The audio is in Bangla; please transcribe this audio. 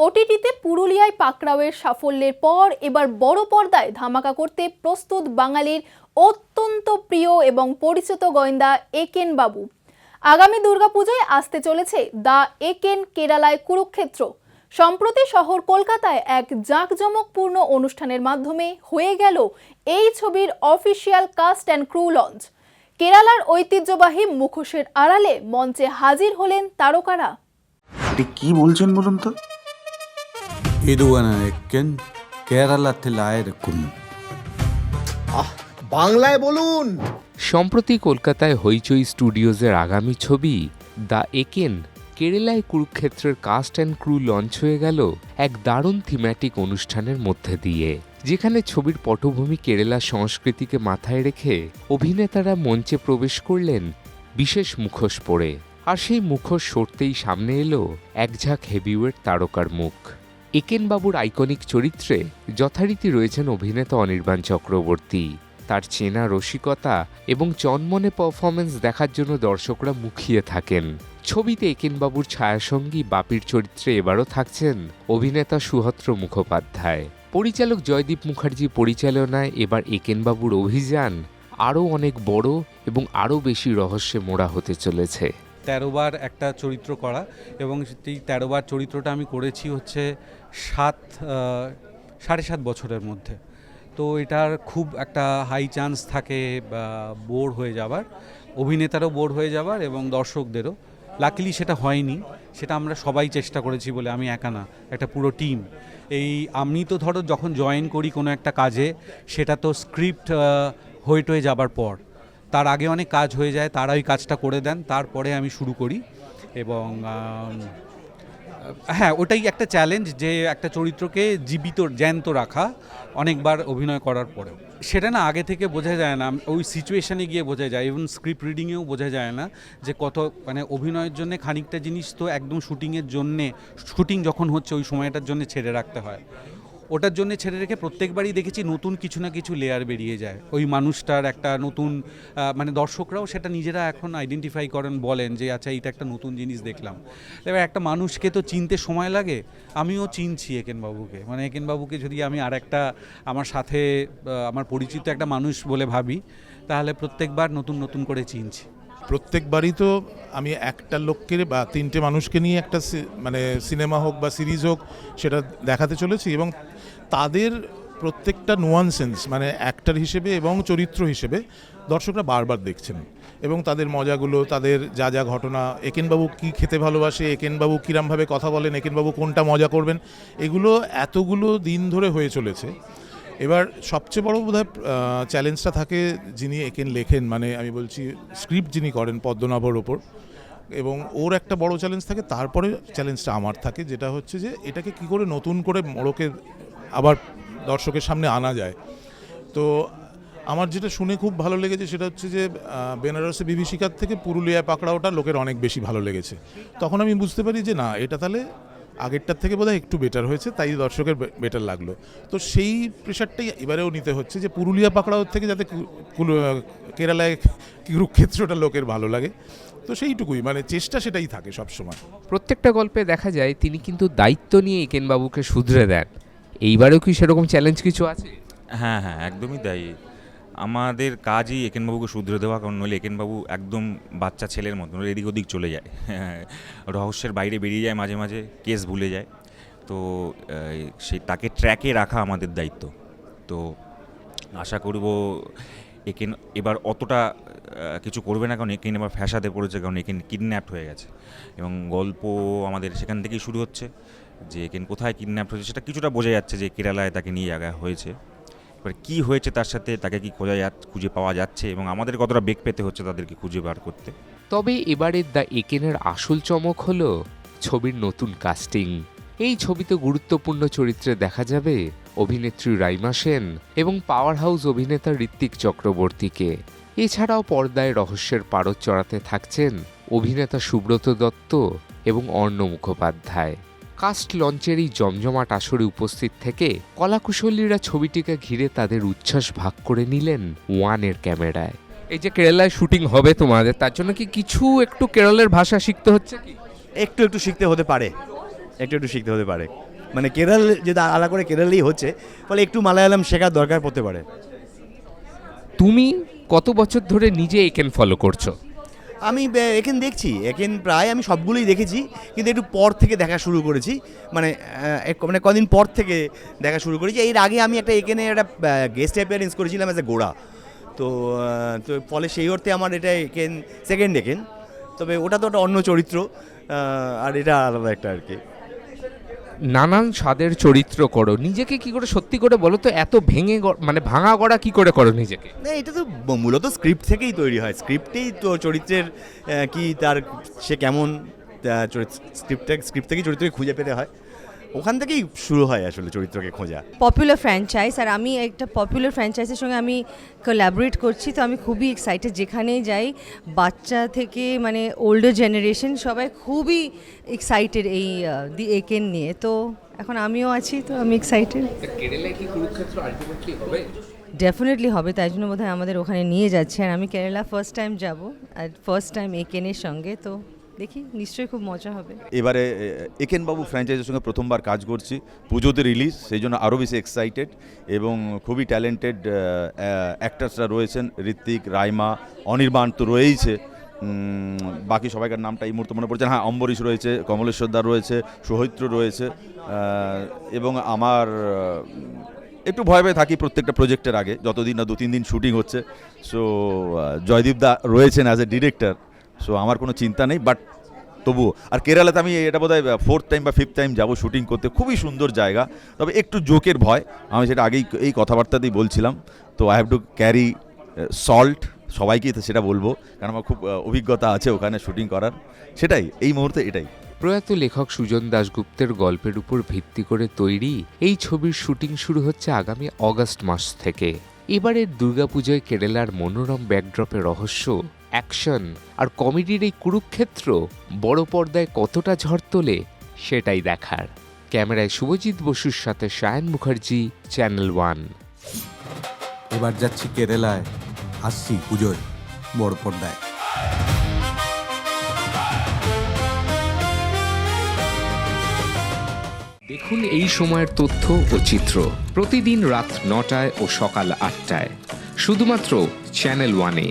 ওটিটিতে পুরুলিয়ায় পাকড়াওয়ের সাফল্যের পর এবার বড় পর্দায় ধামাকা করতে প্রস্তুত বাঙালির অত্যন্ত প্রিয় এবং পরিচিত গোয়েন্দা একেন বাবু। আগামী দুর্গাপূজায় আসতে চলেছে দ্য একেন কেরালায় কুরুক্ষেত্র। সম্প্রতি শহর কলকাতায় এক জাঁকজমকপূর্ণ অনুষ্ঠানের মাধ্যমে হয়ে গেল এই ছবির official cast and crew launch. কেরালার ঐতিহ্যবাহী মুখোশের আড়ালে মঞ্চে হাজির হলেন তারকারা। কি বলছেন বলুন তো? বাংলায় বলুন। সম্প্রতি কলকাতায় হইচই স্টুডিওজের আগামী ছবি দ্য একেন কেরালায় কুরুক্ষেত্রের কাস্ট অ্যান্ড ক্রু লঞ্চ হয়ে গেল এক দারুণ থিম্যাটিক অনুষ্ঠানের মধ্যে দিয়ে, যেখানে ছবির পটভূমি কেরালা সংস্কৃতিকে মাথায় রেখে অভিনেতারা মঞ্চে প্রবেশ করলেন বিশেষ মুখোশ পরে। আর সেই মুখোশ সরতেই সামনে এলো এক ঝাঁক হেভিওয়েট তারকার মুখ। একেন বাবুর আইকনিক চরিত্রে যথারীতি রয়েছেন অভিনেতা অনির্বাণ চক্রবর্তী। তার চেনা রসিকতা এবং চনমনে পারফরমেন্স দেখার জন্য দর্শকরা মুখিয়ে থাকেন। ছবিতে একেনবাবুর ছায়াসঙ্গী বাপির চরিত্রে এবারও থাকছেন অভিনেতা সুহত্র মুখোপাধ্যায়। পরিচালক জয়দীপ মুখার্জি পরিচালনায় এবার একেনবাবুর অভিযান আরও অনেক বড় এবং আরও বেশি রহস্যে মোড়া হতে চলেছে। 13 বার একটা চরিত্র করা, এবং সেই 13 বার চরিত্রটা আমি করেছি হচ্ছে 7.5 বছরের মধ্যে। তো এটার খুব একটা হাই চান্স থাকে বোর হয়ে যাবার, অভিনেতারও বোর হয়ে যাবার এবং দর্শকদেরও। লাকিলি সেটা হয়নি, সেটা আমরা সবাই চেষ্টা করেছি বলে, আমি একা না, একটা পুরো টিম। আমি তো ধরো যখন জয়েন করি কোনো একটা কাজে, সেটা তো স্ক্রিপ্ট হয়ে যাবার পর, তার আগে অনেক কাজ হয়ে যায়, তারা ওই কাজটা করে দেন, তারপরে আমি শুরু করি। এবং হ্যাঁ, ওটাই একটা চ্যালেঞ্জ, যে একটা চরিত্রকে জীবিত জ্যান্ত রাখা অনেকবার অভিনয় করার পরেও। সেটা না আগে থেকে বোঝা যায় না, ওই সিচুয়েশানে গিয়ে বোঝা যায়। ইভেন স্ক্রিপ্ট রিডিংয়েও বোঝা যায় না যে কত, মানে অভিনয়ের জন্য খানিকটা জিনিস তো একদম শুটিংয়ের জন্যে, শুটিং যখন হচ্ছে ওই সময়টার জন্য ছেড়ে রাখতে হয়। ওটার জন্য ছেড়ে রেখে প্রত্যেকবারই দেখেছি নতুন কিছু না কিছু লেয়ার বেরিয়ে যায় ওই মানুষটার একটা নতুন, মানে দর্শকরাও সেটা নিজেরা এখন আইডেন্টিফাই করেন, বলেন যে আচ্ছা এইটা একটা নতুন জিনিস দেখলাম। এবার একটা মানুষকে তো চিনতে সময় লাগে, আমিও চিনছি একেনবাবুকে। মানে একেনবাবুকে যদি আমি আর একটা আমার সাথে আমার পরিচিত একটা মানুষ বলে ভাবি, তাহলে প্রত্যেকবার নতুন নতুন করে চিনছি। প্রত্যেকবারই তো আমি একটা লোককে বা 3টে মানুষকে নিয়ে একটা মানে সিনেমা হোক বা সিরিজ হোক সেটা দেখাতে চলেছি, এবং তাদের প্রত্যেকটা নুয়ান্সেন্স, মানে অ্যাক্টর হিসেবে এবং চরিত্র হিসেবে দর্শকরা বারবার দেখছেন, এবং তাদের মজাগুলো, তাদের যা যা ঘটনা, একেনবাবু কী খেতে ভালোবাসে, একেনবাবু কীরমভাবে কথা বলেন, একেনবাবু কোনটা মজা করবেন, এগুলো এতগুলো দিন ধরে হয়ে চলেছে। এবার সবচেয়ে বড় বোধহয় চ্যালেঞ্জটা থাকে যিনি একেন লেখেন, মানে আমি বলছি স্ক্রিপ্ট যিনি করেন পদ্মনাভর ওপর, এবং ওর একটা বড় চ্যালেঞ্জ থাকে। তারপরে চ্যালেঞ্জটা আমার থাকে, যেটা হচ্ছে যে এটাকে কি করে নতুন করে মোড়কে আবার দর্শকের সামনে আনা যায়। তো আমার যেটা শুনে খুব ভালো লেগেছে সেটা হচ্ছে যে বেনারসে বিভীষিকার থেকে পুরুলিয়ায় পাকড়াওটা লোকের অনেক বেশি ভালো লেগেছে। তখন আমি বুঝতে পারি যে না, এটা তাহলে আগেরটার থেকে বোধহয় একটু বেটার হয়েছে, তাই দর্শকের বেটার লাগলো। তো সেই প্রেশারটাই এবারেও নিতে হচ্ছে যে পুরুলিয়া পাকড়াওর থেকে যাতে কেরালায় কুরুক্ষেত্রটা লোকের ভালো লাগে। তো সেইটুকুই, মানে চেষ্টা সেটাই থাকে সবসময়। প্রত্যেকটা গল্পে দেখা যায় তিনি কিন্তু দায়িত্ব নিয়ে একেনবাবুকে শুধরে দেন। এইবারেও কি সেরকম চ্যালেঞ্জ কিছু আছে? হ্যাঁ, একদমই তাই। আমাদের কাজই একেনবাবুকে শুধরে দেওয়া, কারণ নইলে একেনবাবু একদম বাচ্চা ছেলের মতন এদিক ওদিক চলে যায়, রহস্যের বাইরে বেরিয়ে যায়, মাঝে মাঝে কেস ভুলে যায়। তো তাকে ট্র্যাকে রাখা আমাদের দায়িত্ব। তো আশা করব একেন এবার অতটা কিছু করবে না, কারণ একেন এবার ফ্যাসাদে পড়েছে, কারণ একেন কিডন্যাপড হয়ে গেছে। এবং গল্প আমাদের সেখান থেকেই শুরু হচ্ছে, যে একেন কোথায় কিডন্যাপড হয়েছে সেটা কিছুটা বোঝা যাচ্ছে, যে কেরালায় তাকে নিয়ে জায়গা হয়েছে। এবার কী হয়েছে তার সাথে, তাকে কি খুঁজে পাওয়া যাচ্ছে, এবং আমাদের কতটা বেগ পেতে হচ্ছে তাদেরকে খুঁজে বার করতে। তবে এবারের দ্য একেনের আসল চমক হলো ছবির নতুন কাস্টিং। এই ছবিতে গুরুত্বপূর্ণ চরিত্রে দেখা যাবে অভিনেত্রী রাইমা সেন এবং পাওয়ার হাউস অভিনেতা ঋত্বিক চক্রবর্তীকে। এছাড়াও পর্দায় রহস্যের পারদ চড়াতে থাকছেন অভিনেতা সুব্রত দত্ত এবং অর্ণ মুখোপাধ্যায়। কাস্ট লঞ্চের এই জমজমাট আসরে উপস্থিত থেকে কলাকুশলীরা ছবিটিকে ঘিরে তাদের উচ্ছ্বাস ভাগ করে নিলেন ওয়ানের ক্যামেরায়। এই যে কেরালায় শুটিং হবে তোমাদের, তার জন্য কি কিছু একটু কেরলের ভাষা শিখতে হচ্ছে? কি একটু শিখতে হতে পারে, একটু একটু শিখতে হতে পারে। মানে কেরল যেটা আলাদা করে কেরলেই হচ্ছে, ফলে একটু মালায়ালাম শেখার দরকার পড়তে পারে। তুমি কত বছর ধরে নিজে একেন ফলো করছো? আমি একেন দেখছি, একেন প্রায় আমি সবগুলোই দেখেছি, কিন্তু একটু পর থেকে দেখা শুরু করেছি, মানে মানে কদিন পর থেকে দেখা শুরু করেছি। এর আগে আমি একটা একেনে একটা গেস্ট অ্যাপিয়ারেন্স করেছিলাম অ্যাজ এ গোড়া, তো তো ফলে সেই অর্থে আমার এটা একেন সেকেন্ড একেন, তবে ওটা তো একটা অন্য চরিত্র, আর এটা আলাদা একটা আর কি। নানান স্বাদের চরিত্র করো, নিজেকে কি করে সত্যি করে বলো তো এত মানে ভাঙা গড়া কি করে করো নিজেকে? না, এটা তো মূলত স্ক্রিপ্ট থেকেই তৈরি হয়, স্ক্রিপ্টেই তো চরিত্রের কি তার সে কেমন স্ক্রিপ্ট থেকেই চরিত্রকে খুঁজে পেতে হয়, ওখান থেকেই শুরু হয় আসলে চরিত্রকে খোঁজা। পপুলার ফ্র্যাঞ্চাইজ, আর আমি একটা পপুলার ফ্র্যাঞ্চাইজের সঙ্গে আমি কোলাবোরেট করছি, তো আমি খুবই এক্সাইটেড। যেখানেই যাই বাচ্চা থেকে মানে ওল্ডার জেনারেশন সবাই খুবই এক্সাইটেড এই দি একেন নিয়ে, তো এখন আমিও আছি, তো আমি এক্সাইটেড। কেরালায় কি কুরুক্ষেত্র আলটিমেটলি হবে? ডেফিনেটলি হবে, তাই জন্য বোধহয় আমাদের ওখানে নিয়ে যাচ্ছে। আর আমি কেরালা ফার্স্ট টাইম যাব, আর ফার্স্ট টাইম একেনের সঙ্গে, তো দেখি নিশ্চয়ই খুব মজা হবে। এবারে একেন বাবু ফ্র্যাঞ্চাইজের সঙ্গে প্রথমবার কাজ করছি, পুজোতে রিলিজ, সেই জন্য আরও বেশি এক্সাইটেড, এবং খুবই ট্যালেন্টেড অ্যাক্টার্সরা রয়েছেন, ঋত্বিক, রাইমা, অনির্বাণ তো রয়েইছে, বাকি সবাইকার নামটা এই মুহূর্তে মনে পড়ছে না। হ্যাঁ, অম্বরীশ রয়েছে, কমলেশ্বর দা রয়েছে, সৌহিত্র রয়েছে, এবং আমার একটু ভয় ভয় থাকি প্রত্যেকটা প্রজেক্টের আগে, যতদিন না 2-3 দিন শুটিং হচ্ছে। সো জয়দীপ দা রয়েছেন অ্যাজ এ ডিরেক্টর, সো আমার কোনো চিন্তা নেই, বাট তবুও। আর কেরালাতে আমি এটা বোধহয় 4th টাইম বা 5th টাইম যাবো শুটিং করতে, খুবই সুন্দর জায়গা, তবে একটু জোকের ভয়, আমি সেটা আগেই এই কথাবার্তাতেই বলছিলাম, তো I have to carry salt, সবাইকেই তো সেটা বলবো, কারণ আমার খুব অভিজ্ঞতা আছে ওখানে শুটিং করার, সেটাই এই মুহূর্তে এটাই। প্রয়াত লেখক সুজন দাশগুপ্তের গল্পের উপর ভিত্তি করে তৈরি এই ছবির শুটিং শুরু হচ্ছে আগামী অগস্ট মাস থেকে। এবারের দুর্গাপুজোয় কেরালার মনোরম ব্যাকড্রপে রহস্য, অ্যাকশন আর কমেডির এই কুরুক্ষেত্র বড় পর্দায় কতটা ঝড় তোলে সেটাই দেখার। ক্যামেরায় শুভজিৎ বসুর সাথে সায়ন মুখার্জি, চ্যানেল 1। এবার যাচ্ছি কেরালায়, আসছি পুজোয় বড় পর্দায়। দেখুন এই সময়ের তথ্য ও চিত্র প্রতিদিন রাত 9টায় ও সকাল 8টায় শুধুমাত্র চ্যানেল 1-এ।